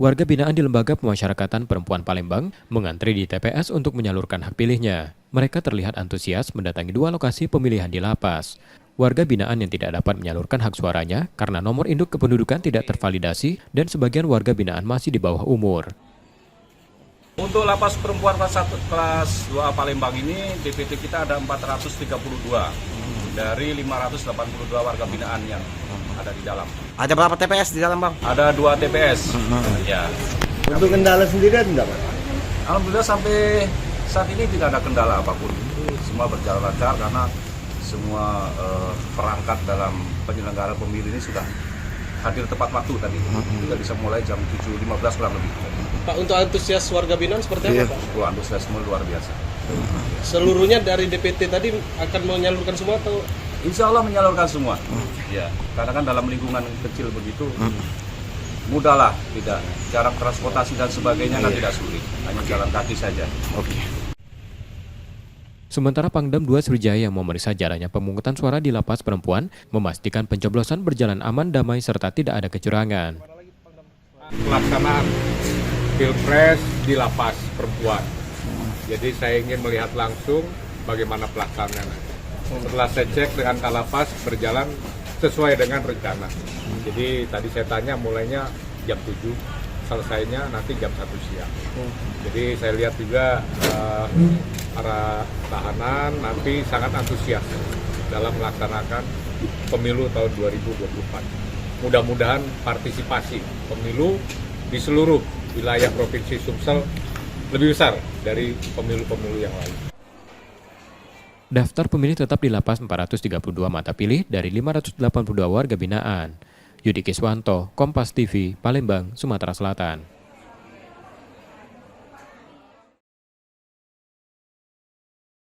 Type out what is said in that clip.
Warga binaan di Lembaga Pemasyarakatan Perempuan Palembang mengantri di TPS untuk menyalurkan hak pilihnya. Mereka terlihat antusias mendatangi 2 lokasi pemilihan di lapas. Warga binaan yang tidak dapat menyalurkan hak suaranya karena nomor induk kependudukan tidak tervalidasi dan sebagian warga binaan masih di bawah umur. Untuk lapas perempuan kelas 2A Palembang ini DPT kita ada 432 dari 582 warga binaan yang ada di dalam. Ada berapa TPS di dalam, Bang? Ada 2 TPS. Ya. Untuk kendala sendiri ada enggak, Pak? Alhamdulillah sampai saat ini tidak ada kendala apapun. Semua berjalan lancar karena semua perangkat dalam penyelenggara pemilu ini sudah hadir tepat waktu tadi. Kita bisa mulai jam 7.15 kurang lebih. Pak, untuk antusias warga binaan seperti apa, Pak? Antusiasme luar biasa. Seluruhnya dari DPT tadi akan menyalurkan semua atau? Insya Allah menyalurkan semua. Ya, karena kan dalam lingkungan kecil begitu, mudahlah, tidak jarak transportasi dan sebagainya kan tidak sulit, hanya jalan kaki saja. Sementara Pangdam 2 Sriwijaya yang memeriksa jalannya pemungutan suara di lapas perempuan memastikan pencoblosan berjalan aman, damai, serta tidak ada kecurangan. Pelaksanaan Pilpres di lapas perempuan. Jadi saya ingin melihat langsung bagaimana pelaksanaan. Setelah saya cek dengan Kalapas berjalan sesuai dengan rencana. Jadi tadi saya tanya mulainya jam 7, selesainya nanti jam 1 siang. Jadi saya lihat juga para tahanan nanti sangat antusias dalam melaksanakan pemilu tahun 2024. Mudah-mudahan partisipasi pemilu di seluruh wilayah Provinsi Sumsel lebih besar dari pemilu-pemilu yang lain. Daftar pemilih tetap di lapas 432 mata pilih dari 582 warga binaan. Yudi Kiswanto, Kompas TV, Palembang, Sumatera Selatan.